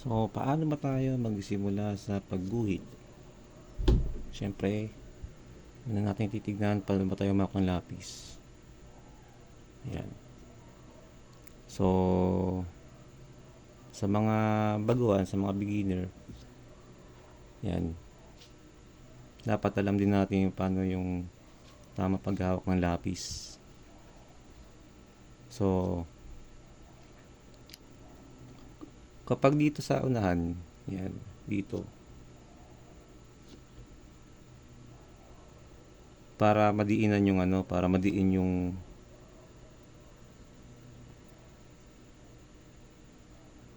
So, paano ba tayo magsimula sa pagguhit? Siyempre, una natin titignan paano ba tayo makang lapis. Ayan. So, sa mga baguhan, sa mga beginner, yan, dapat alam din natin yung paano yung tama paghawak ng lapis. So, kapag dito sa unahan, yan, dito, para madiinan yung para madiin yung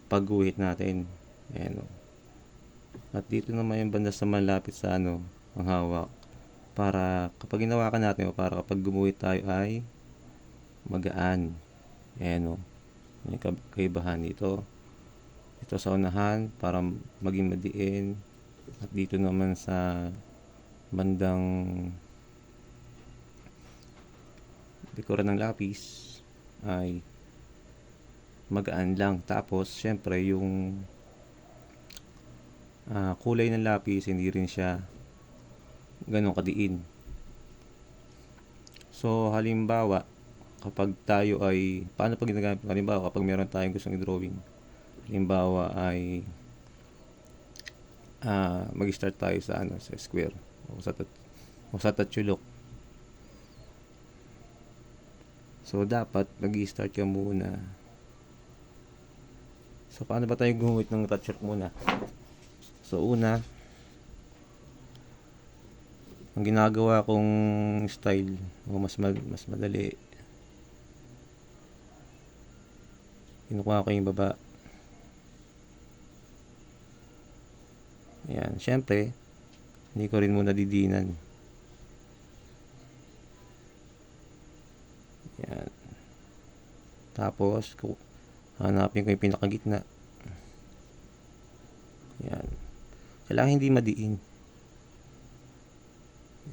pagguhit natin. Ayan, at dito naman yung banda sa malapit sa ang hawak. Para kapag ginawakan natin o para kapag gumuhit tayo ay magaan. Ayan may kaibahan dito. Ito sa unahan para maging madiin. At dito naman sa bandang likuran ng lapis ay magaan lang. Tapos syempre yung kulay ng lapis hindi rin siya ganun kadiin. So halimbawa kapag tayo ay paano pag ginagamit, halimbawa kapag meron tayong gustong i-drawing, halimbawa ay mag-start tayo sa sa square o sa tatsulok. So dapat mag-i-start ka muna. So paano ba tayo gumuhit ng tatsulok muna? So una, ang ginagawa kong style o mas madali, kinukuha ko yung baba. Ayan, syempre hindi ko rin muna didinan. Ayan, tapos hanapin ko yung pinakagitna. Ayan, kailangan hindi madiin.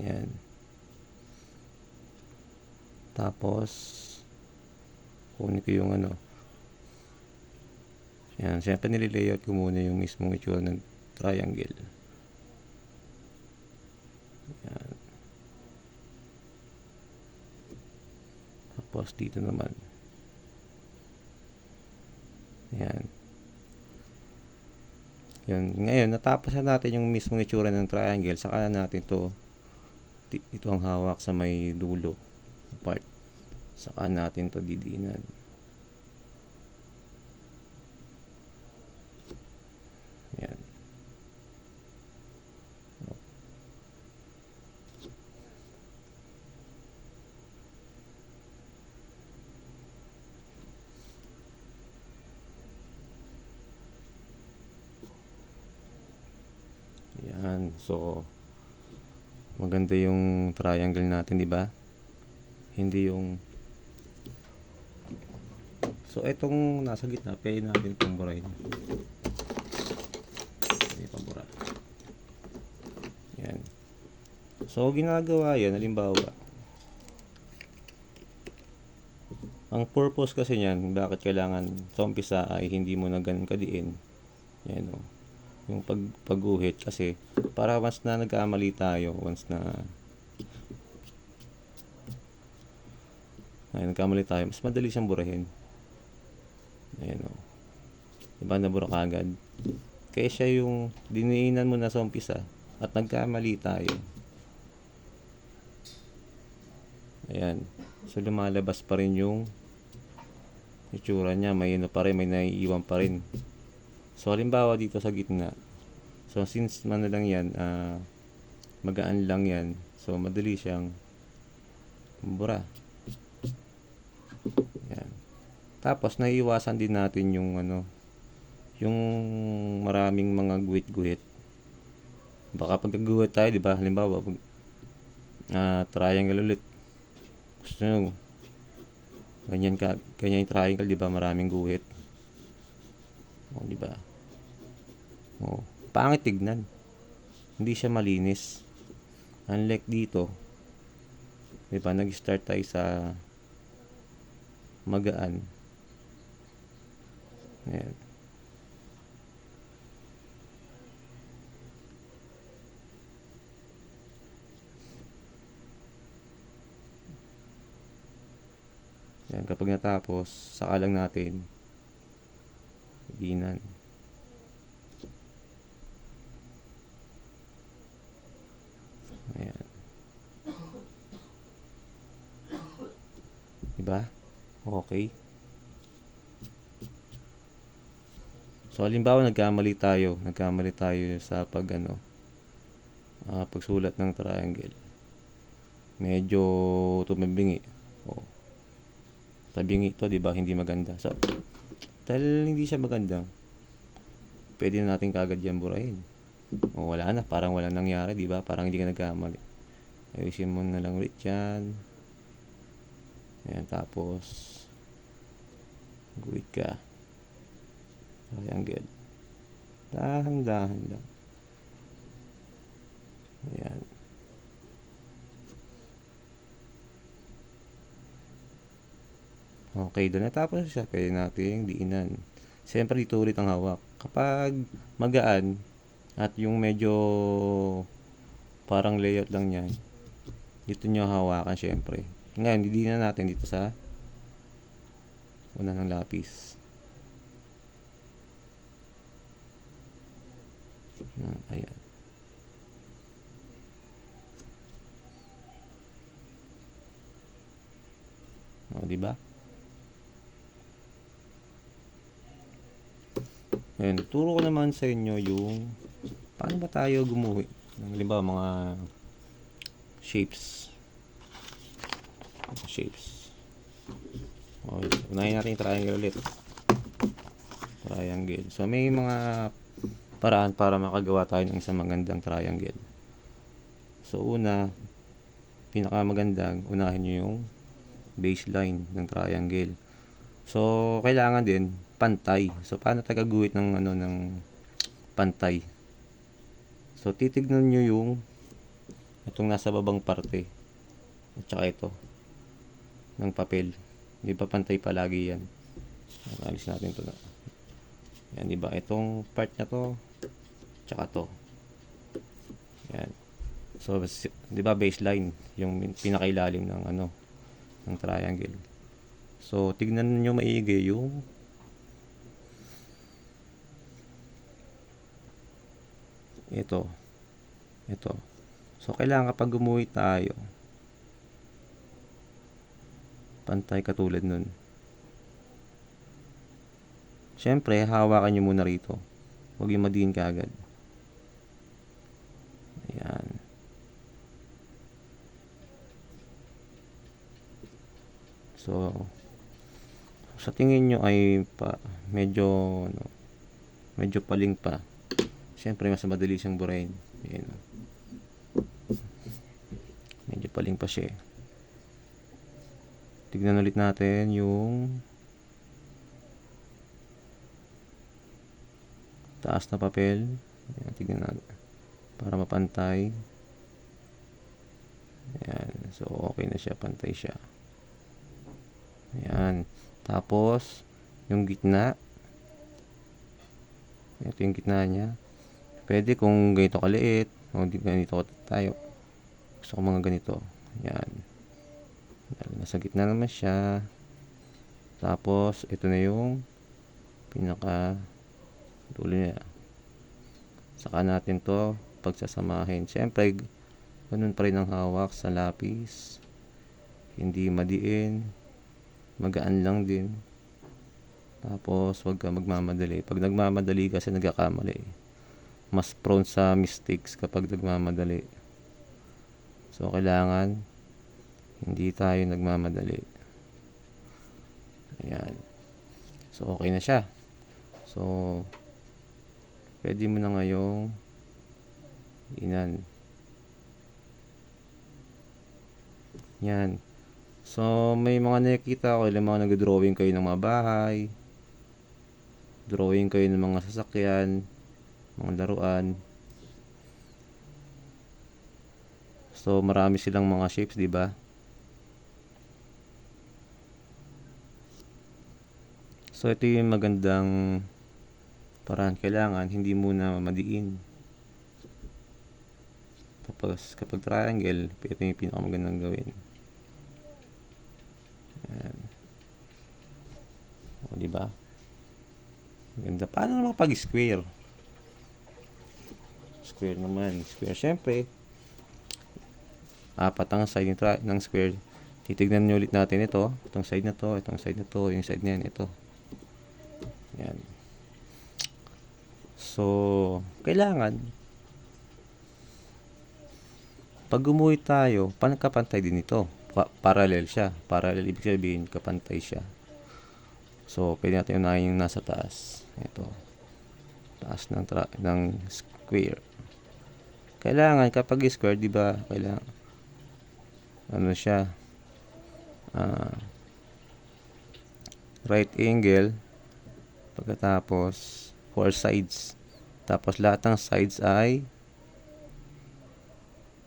Ayan, tapos kunin ko yung ayan, syempre nililayout ko muna yung mismong itsura ng triangle. Ayan, tapos dito naman. Ayan, yun. Ngayon natapos na natin yung mismong itsura ng triangle, saka na natin ito ang hawak sa may dulo part, saka natin to didinan. Ayan, ayan. So maganda yung triangle natin, di ba? Hindi yung so itong nasa gitna pwede natin pamburahin. Pwede pambura. Yan. So ginagawa yan, halimbawa ang purpose kasi niyan, bakit kailangan sa umpisa ay hindi mo na ganun kadiin. Yan yung pagguhit kasi para once na nagkamali tayo, nagkamali tayo, mas madali siyang burahin. Ayan diba, nabura kagad. Kaya siya yung diniinan mo na sa umpisa at nagkamali tayo. Ayan, so lumalabas pa rin yung itsura niya, may pa rin, may naiiwan pa rin. So halimbawa dito sa gitna, so since lang yan, magaan lang yan, so madali siyang bura. Yan. Tapos naiiwasan din natin yung yung maraming mga guhit-guhit. Baka pag guhit tayo, di ba? Halimbawa pag triangle ulit, gusto nyo ganyan yung triangle, di ba? Maraming guhit. Di ba? Pangit tignan. Hindi siya malinis. Unlike dito, di ba? Nag-start tayo sa magaan. Ayan. kapag natapos, saka lang natin diinan. Ayan. Diba? Okay. So, halimbawa, nagkamali tayo sa pagsulat ng triangle. Medyo tumabingi. Oh. Tabingi ito, di ba? Hindi maganda. So, dahil hindi siya maganda, pwede na natin kagad yan burahin. O, wala na. Parang walang nangyari, di ba? Parang hindi ka nagkamali. Ayusin mo na lang ulit yan. Ayan, tapos guhit ka. Triangle. Dahan-dahan lang. Ayan. Okay, doon natapos siya. Pwede natin diinan. Siyempre, dito ulit ang hawak. Kapag magaan at yung medyo parang layout lang yan, dito nyo hawakan siyempre. Ngayon, didiinan natin dito sa una ng lapis. Ayan. O, diba? Ayan, turo ko naman sa inyo yung paano ba tayo gumuhit ng halimbawa mga shapes. Okay, unahin natin yung triangle ulit. Triangle. So, may mga paraan para makagawa tayo ng isang magandang triangle. So, pinakamagandang, unahin nyo yung baseline ng triangle. So, kailangan din pantay. So, paano tayo gagawin ng pantay? So, titignan nyo yung itong nasa babang parte at saka ito ng papel. Di ba pantay palagi yan? Alis natin ito na. Yan, di ba? Itong part na to tsaka to. Yan. So, di ba baseline yung pinakailalim ng triangle. So, tignan nyo maigi yung ito. So, kailangan kapag gumuhit tayo, pantay katulad nun. Siyempre, hawakan nyo muna rito. Huwag yung madiin kaagad. Ayan. So, sa tingin nyo ay medyo paling pa. Siyempre, mas madali siyang burahin. Ayan. Medyo paling pa siya. Tignan ulit natin yung taas na papel. Ayan, tignan natin para mapantay. Ayan. So, okay na siya. Pantay siya. Ayan. Tapos, yung gitna. Ito yung gitna niya. Pwede kung ganito kaliit, o ganito tayo. Gusto ko mga ganito. Yan. Nasa gitna naman siya. Tapos, ito na yung pinaka dulo niya. Saka natin to pagsasamahin. Siyempre, ganun pa rin ang hawak sa lapis. Hindi madiin. Magaan lang din. Tapos, wag ka magmamadali. Pag nagmamadali kasi nagkakamali. Mas prone sa mistakes kapag nagmamadali. So, kailangan hindi tayo nagmamadali. Ayan. So, okay na siya. So, pwede mo na ngayong inan. Yan. So, may mga nakikita ko, ilang mga nag-drawing kayo ng mga bahay. Drawing kayo ng mga sasakyan. Mga laruan. So, marami silang mga shapes, di ba? So, ito yung magandang paraan. Kailangan hindi muna madiin. Tapos, kapag triangle, ito yung pinakamagandang gawin. Ayan. O, di ba? Ganda. Paano naman pag square? Square naman. Square, syempre, apat ang side ng square. Titignan nyo ulit natin ito. Itong side na to, itong side na to, yung side na yan, ito. Yan. So, kailangan, pag gumuhit tayo, kapantay din ito. Parallel siya. Parallel, ibig sabihin, kapantay siya. So, pwede natin unahin yung nasa taas. Ito. Taas ng square. Kailangan, kapag square, di ba, kailangan, ano siya, right angle, pagkatapos, 4 sides. Tapos, lahat ng sides ay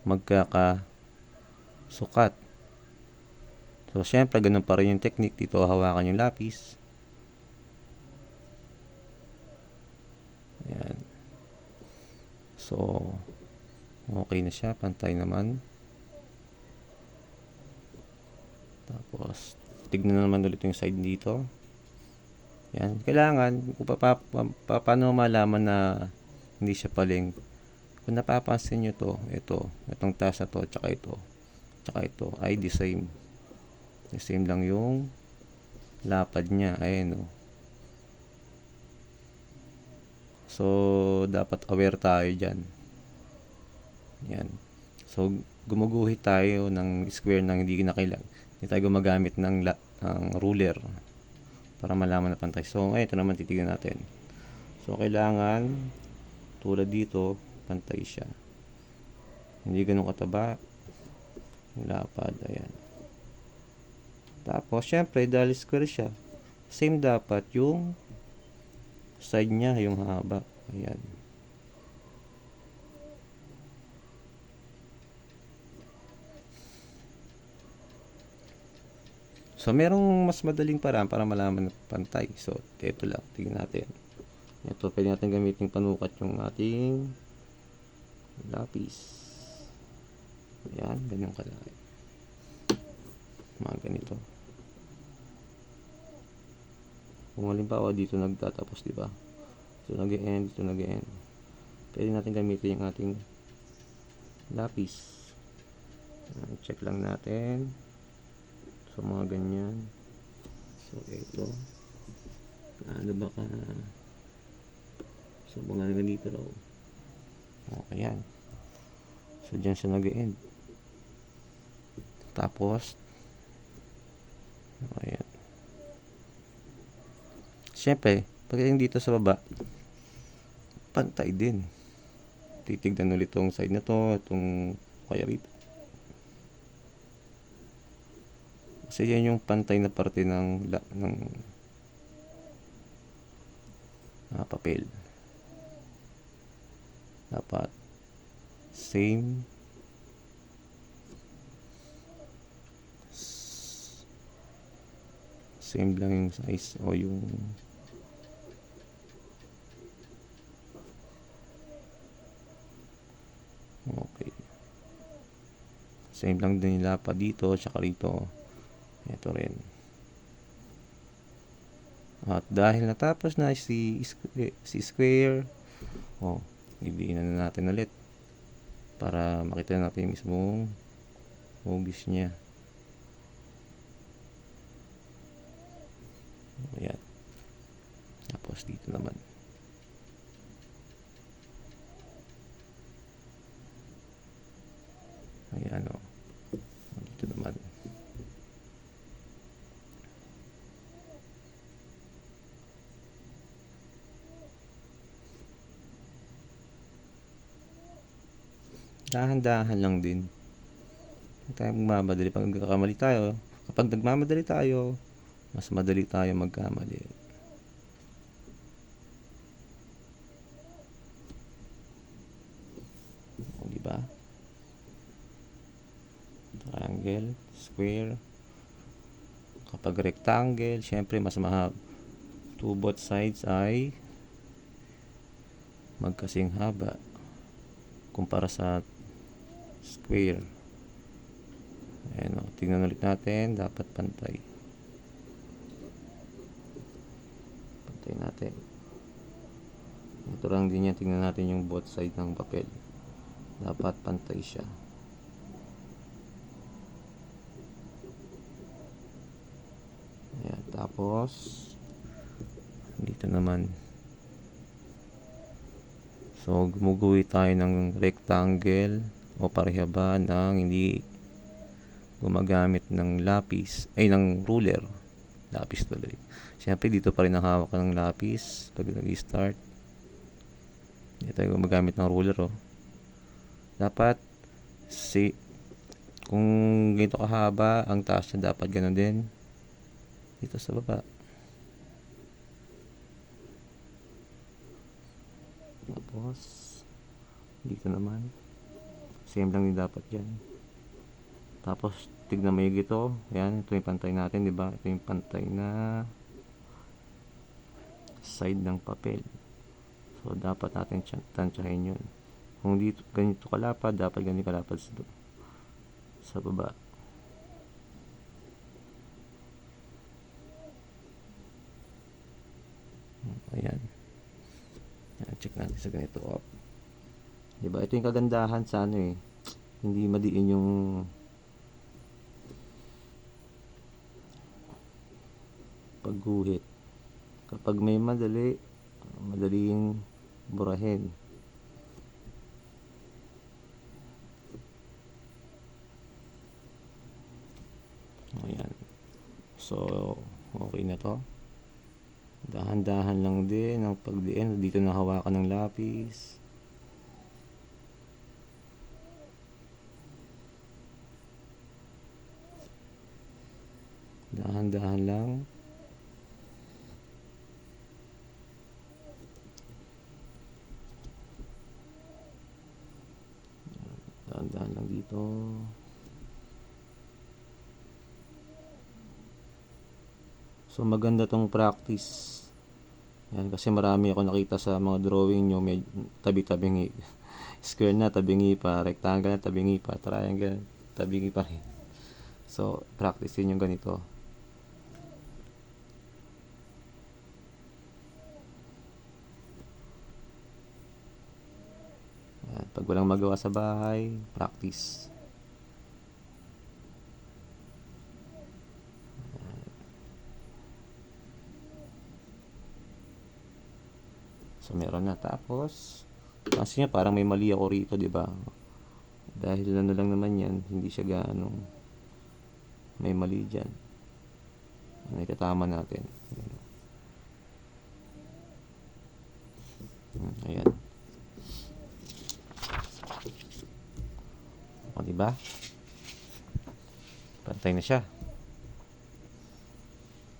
magkakasukat. So, syempre, ganun pa rin yung technique. Dito, hawakan yung lapis. Ayan. So, okay na siya. Pantay naman. Tapos, tignan na naman ulit yung side dito. Yan. Kailangan, kung paano malaman na hindi siya paling, kung napapansin nyo to, itong taas na to, tsaka ito, ay the same. The same lang yung lapad niya. Ayan, o. So, dapat aware tayo dyan. Yan. So, gumuguhit tayo ng square nang hindi tayo gumagamit ng ruler para malaman na pantay. So, ito naman titignan natin. So, kailangan tulad dito, pantay siya. Hindi ganun kataba yung lapad. Ayan. Tapos, syempre, dahil square siya, same dapat yung side niya, yung haba. Ayan. So, merong mas madaling paraan para malaman na pantay. So, ito lang. Tingnan natin. Ito, pwede natin gamitin panukat yung ating lapis. Ayan, ganyan kalaki. Mga ganito. Kung halimbawa dito nagtatapos, di ba? Dito nag-e-end, dito nag-e-end. Pwede natin gamitin yung ating lapis. Check lang natin. So, mga ganyan. So, ito. Ano ba ka? So, mga ganito raw. Okay, yan. So, dyan siya nag-e-end. Tapos, ayan. Siyempre, pagdating dito sa baba, pantay din. Titignan ulit itong side na to, itong kaya rito. Kasi yan yung pantay na parte ng papel. Dapat same lang yung size o yung okay. Same lang din yung lapad dito tsaka rito. Ito rin. At dahil natapos na si square, ibiinan na natin ulit para makita natin yung mismong hugis niya. Ayan. Tapos dito naman. Ayan, o. Dito naman. Dahan-dahan lang din. Hindi tayo magmamadali. Kapag nagmamadali tayo, mas madali tayo magkamali. O, diba? Triangle, square. Kapag rectangle, syempre mas mahaba. Both sides ay magkasing haba kumpara sa square. Ayan, tingnan ulit natin. Dapat pantay. Pantay natin. Ito lang din yan. Tingnan natin yung both side ng papel. Dapat pantay siya. Ayan. Tapos dito naman. So gumuguhit tayo ng rectangle o parehaba ng hindi gumagamit ng lapis, ay ng ruler. Lapis tuloy. Siyempre dito pa rin ang hawak ng lapis pag nag-start. Hindi tayo gumagamit ng ruler, oh. Dapat kung ganito kahaba, ang taas niya dapat ganoon din dito sa baba. Tapos dito naman same lang din dapat yan. Tapos tignan mo yung ito. Ayan, ito yung pantay natin, di ba? Ito yung pantay na side ng papel. So dapat natin tansyahin yun. Kung dito ganito kalapad, dapat ganito kalapad sa baba. Ayan. Check natin sa ganito. Diba? Ito yung kagandahan sa ano eh. Hindi madiin yung pagguhit. Kapag may madaling burahin. Ayan. So, okay na to. Dahan-dahan lang din ang pagdiin. Dito na hawakan ng lapis. Dahan-dahan lang. Dahan-dahan lang dito. So maganda tong practice. Yan, kasi marami ako nakita sa mga drawing nyo, may tabi-tabingi. Square na, tabingi pa. Rectangle na, tabingi pa. Triangle, tabingi pa rin. So, practice din yung ganito. Yan, pag walang magawa sa bahay, practice. So meron na. Tapos kasi nga parang may mali ako rito, di ba? Dahil ano lang naman yan, hindi siya gaano may mali dyan. Ano, itatama natin. Ayan. O, di ba? Pantay na siya.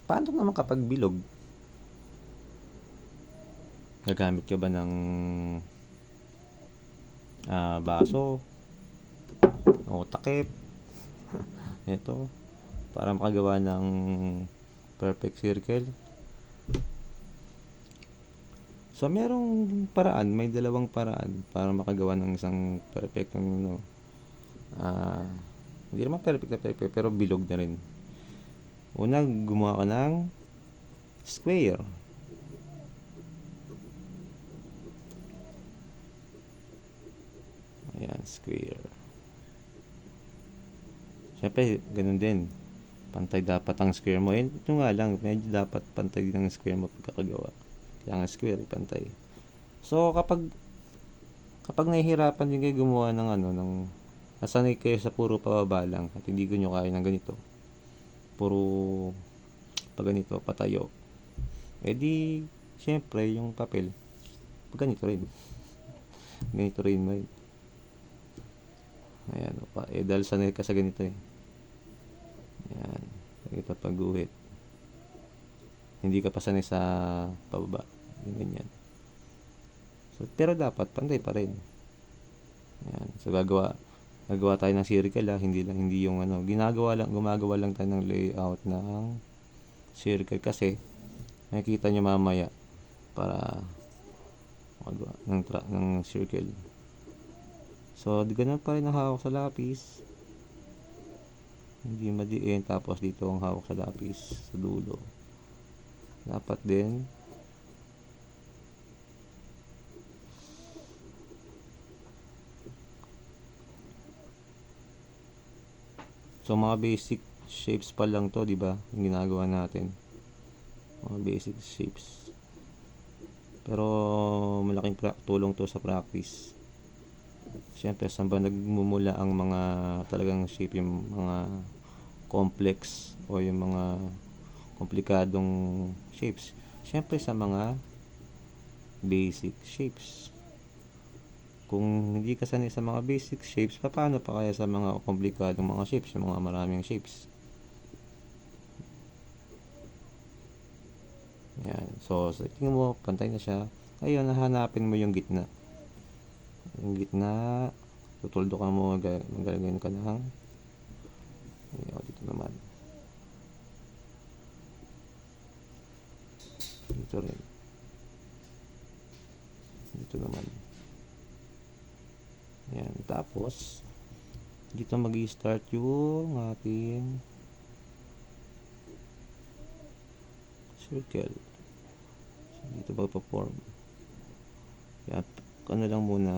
Paano naman kapag bilog? Gagamit ka ba ng baso o takip? Ito, para makagawa ng perfect circle. So merong paraan, may dalawang paraan para makagawa ng isang perfect hindi naman perfect na perfect, pero bilog na rin. Una, gumawa ka ng square. Ayan, square. Siyempre, ganun din. Pantay dapat ang square mo. Ito nga lang, medyo dapat pantay din ang square mo pagkakagawa. Kaya nga square, pantay. So, kapag nahihirapan din kayo gumawa ng nasanay kayo sa puro pababa lang at hindi ko nyo kaya ng ganito. Puro pag ganito, patayo. Di, siyempre, yung papel, pag ganito rin. Ganito rin mo yun. Ayan, dahil sanay ka sa ganito eh. Ayan, ganito pagguhit. Hindi ka pa sanay sa pababa. Ganyan. So, pero dapat pantay pa rin. Ayan, so gagawa tayo ng circle hindi yung gumagawa lang tayo ng layout ng circle kasi makikita nyo mamaya para magawa ng circle. So, ganun pa rin ang hawak sa lapis. Hindi madiin. Tapos dito ang hawak sa lapis sa dulo. Dapat din So mga basic shapes pa lang to, di ba? Yung ginagawa natin. Mga basic shapes. Pero malaking tulong to sa practice. Siyempre, saan ba nagmumula ang mga talagang shape, yung mga complex o yung mga komplikadong shapes? Siyempre, sa mga basic shapes. Kung hindi ka sanay sa mga basic shapes, paano pa kaya sa mga komplikadong mga shapes, yung mga maraming shapes? Yan. So tingnan mo, pantay na siya. Ngayon, hahanapin mo yung gitna. Yung gitna, tutuldo ka mo, maglalagay ka ng dito naman. Dito rin. Dito naman. Yan. Tapos, dito mag-i-start yung ating circle. So, dito ba pa-form? Yan. Ano lang muna,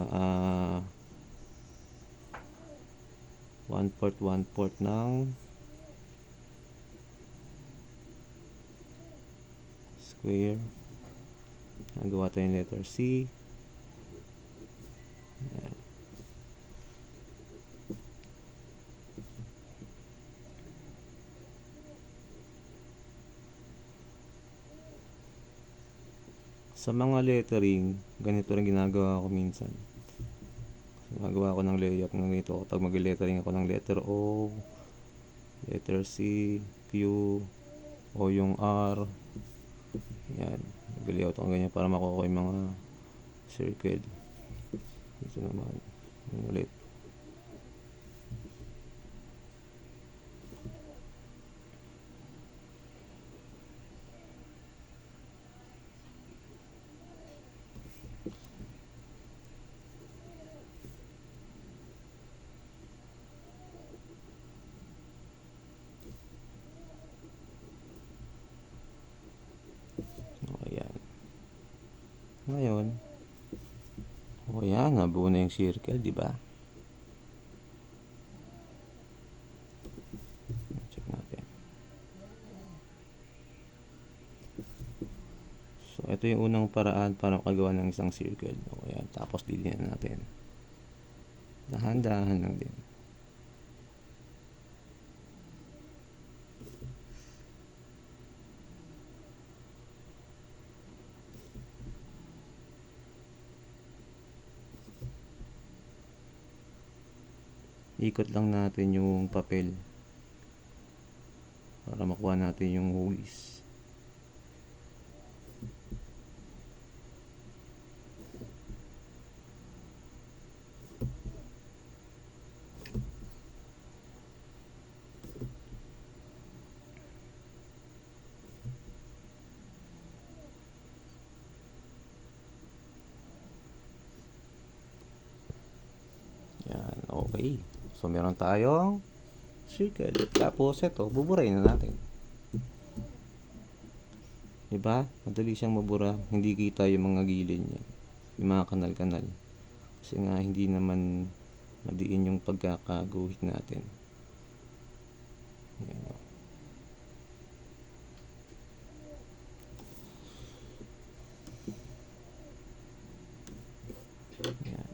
1/4 ng square. Nagawa tayo yung letter C. Yan. Sa mga lettering, ganito rin ginagawa ko minsan. Nagawa ko ng layout ng ganito kapag mag-lettering ako ng letter O, letter C, Q, o yung R. Yan. Nag-layout ako ganyan para makuha ko yung mga circle. Dito naman. Yan ulit. Ngayon, o yan, nabuo na yung circle, di ba? Check natin. So, ito yung unang paraan para makagawa ng isang circle. O yan, tapos dilihan natin. Dahan-dahan lang din. Ikot lang natin yung papel para makuha natin yung hugis. Yan, okay. So, meron tayong circle. Tapos, ito, buburahin na natin. Diba? Madali siyang mabura. Hindi kita yung mga gilid niya. Yung mga kanal-kanal. Kasi nga, hindi naman madiin yung pagkakaguhit natin. Yan. Yan.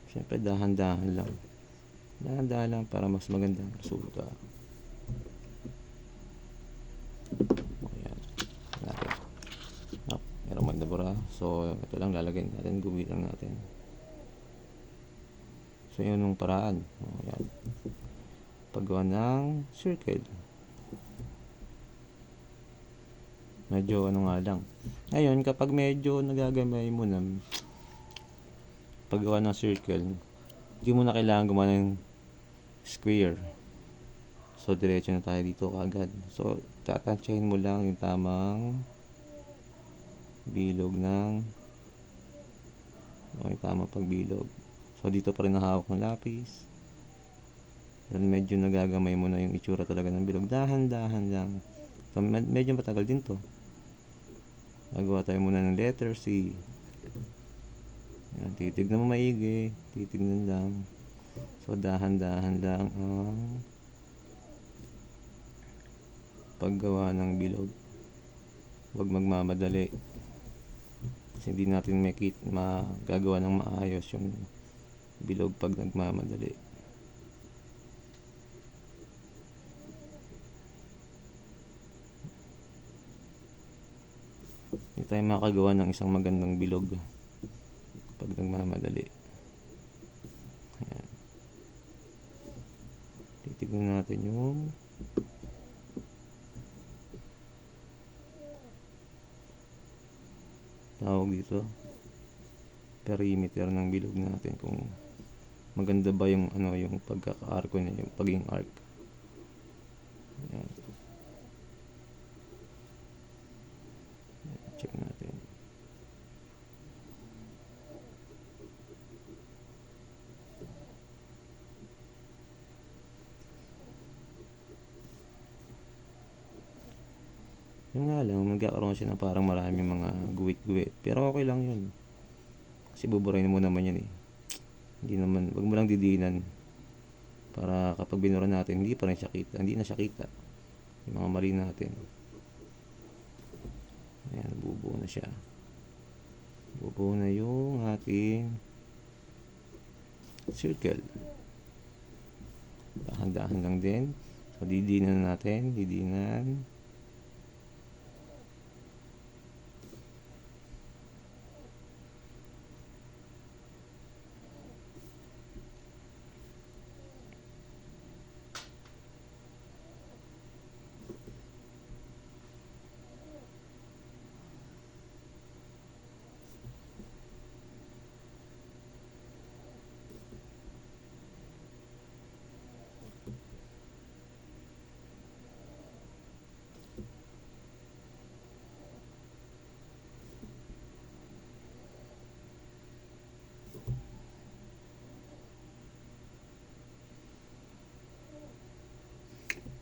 Siyempre, dahan-dahan lang. Dahan-dahan lang para mas magandang resulta. Ayan. Natin. Merong magdabura. So, ito lang lalagyan natin. Guhit lang natin. So, yun yung paraan. Ayan. Paggawa ng circle. Medyo ano nga lang. Ngayon, kapag medyo nagagamay mo na paggawa ng circle, hindi mo na kailangan gumawa ng square. So, diretso na tayo dito kagad. So, tatansyahin mo lang yung tamang bilog ng yung tamang pagbilog. So, dito pa rin nahawak ng lapis. Dahil medyo nagagamay mo na yung itsura talaga ng bilog. Dahan-dahan lang. So, medyo matagal din to. Nagawa tayo muna ng letter C. Yan, titignan mo maigi. Titignan lang. So, So, dahan-dahan lang ang paggawa ng bilog. Huwag magmamadali. Kasi hindi natin magagawa ng maayos yung bilog pag nagmamadali. Hindi tayo makagawa ng isang magandang bilog pag nagmamadali. Ayan. Titignan natin yung tawag dito, perimeter ng bilog natin, kung maganda ba yung yung pagkaka-arco niya, yung pagiging arc. Ayan. Check natin. Yun nga lang, magkakaroon siya ng parang maraming mga guwit-guwit. Pero okay lang yun. Kasi buburahin mo naman yan eh. Hindi naman, wag mo lang didiinan. Para kapag binura natin, hindi pa rin siya kita. Hindi na siya kita. Yung mga mali natin. Ayan, bubuo na siya. Bubuo na yung ating circle. Dahan-dahan lang din. So, didiinan natin. Didiinan.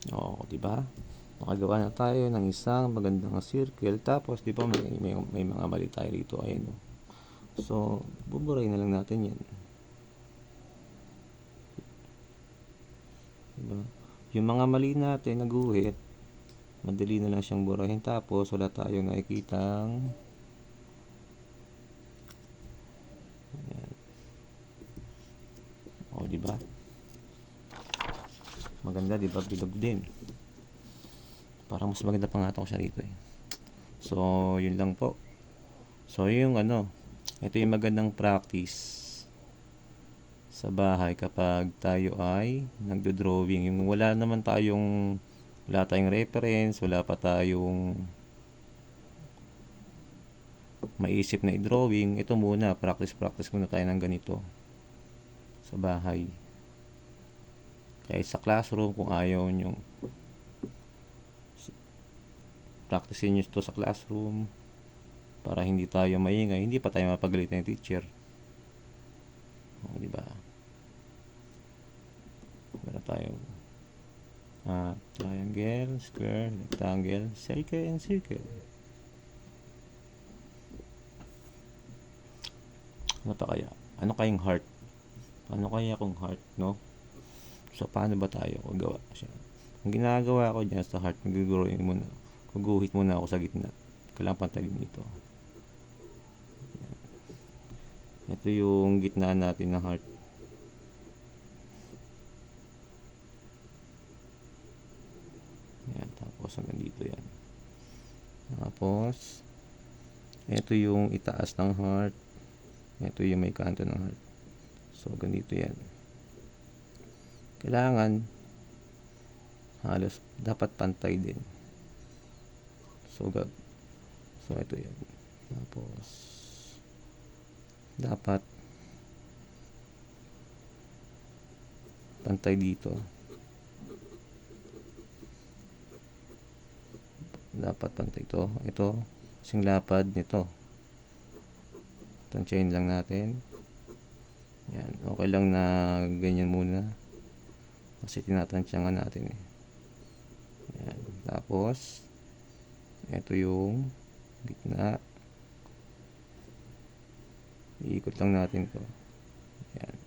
Oo, di ba? Nakagawa na tayo ng isang magandang circle. Tapos, di ba, may mga mali tayo dito. Ayun. So, buburahin na lang natin yan. Diba? Yung mga mali natin, naguhit, madali na lang siyang burahin. Tapos, wala tayong nakikitang ayan. O, diba? Maganda, diba? Bilog din. Parang mas maganda pa nga ito siya rito eh. So, yun lang po. So, yung ito yung magandang practice sa bahay kapag tayo ay nagdo-drawing. Yung wala tayong reference, wala pa tayong maisip na i-drawing. Ito muna, practice muna tayo ng ganito sa bahay. Kahit sa classroom, kung ayaw nyo, practicein nyo ito sa classroom para hindi tayo maingay, hindi pa tayo mapagalit ng teacher. O, diba? Meron tayo triangle, square, rectangle, circle, and circle. Ano pa kaya? Ano kayang heart? Ano kaya kung heart, no? So, paano ba tayo gagawa siya? Ang ginagawa ko dyan sa heart, guguhit muna ako sa gitna. Kailangan pantagin dito. Ito yung gitna natin ng heart. Yan, tapos hanggang dito yan. Tapos, ito yung itaas ng heart. Ito yung may kanto ng heart. So, ganito yan. Kailangan halos dapat pantay din. So ito yan. Tapos dapat pantay dito. Dapat pantay ito. Ito kasing lapad nito. Tansyahin lang natin. Yan, okay lang na ganyan muna. Kasi tinatansya nga natin eh. Yan. Tapos, ito yung gitna. Iikot lang natin to. Yan.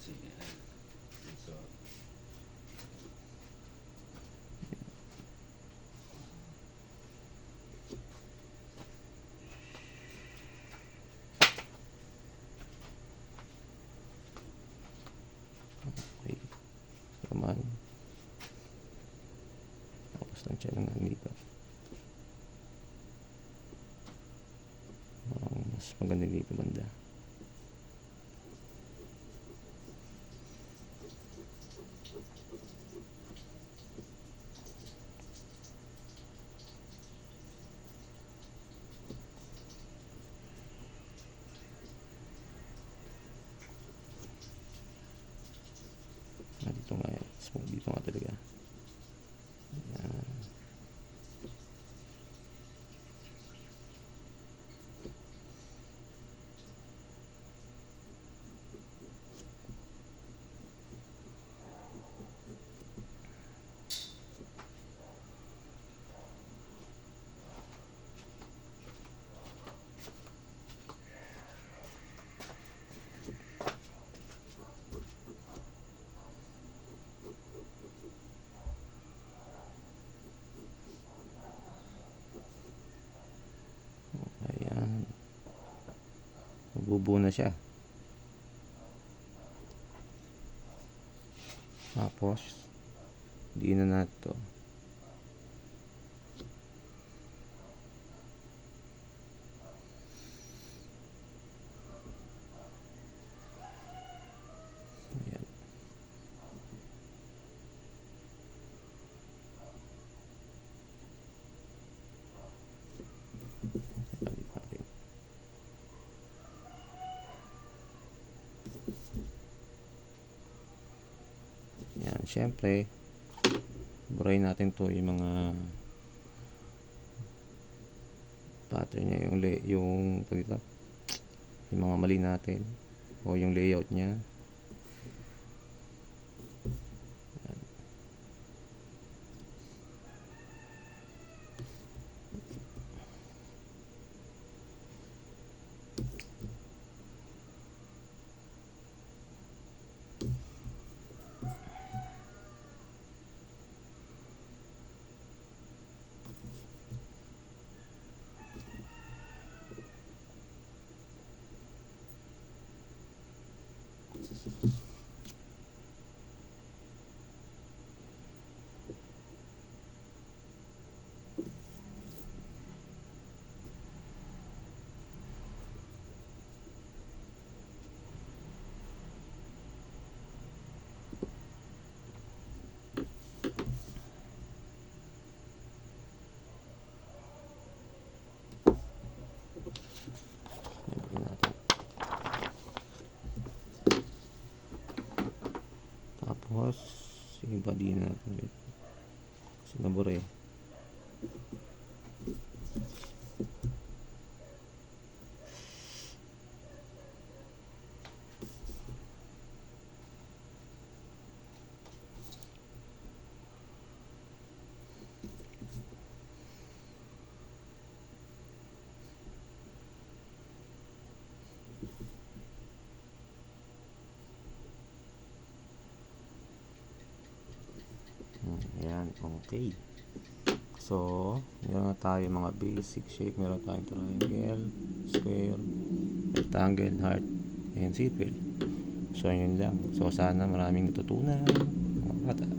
Sige. So, okay. Naman. Tapos lang siya lang nandito. Mas maganda dito banda. Dito nga yan. Smooth dito nga talaga. Yan. Ayan. Magbubuo na siya. Tapos, diin na natin to. Ayan. Balik natin. Yan, syempre, burahin natin to yung mga pattern niya, yung dito, yung mga mali natin o yung layout niya. Lagyan natin. Tapos, yung body natin ulit. Kasi nabura eh. Ayan, okay. So, meron na tayo mga basic shape. Meron tayong triangle, square, rectangle, heart, and circle. So, yun lang. So, sana maraming natutunan mga bata.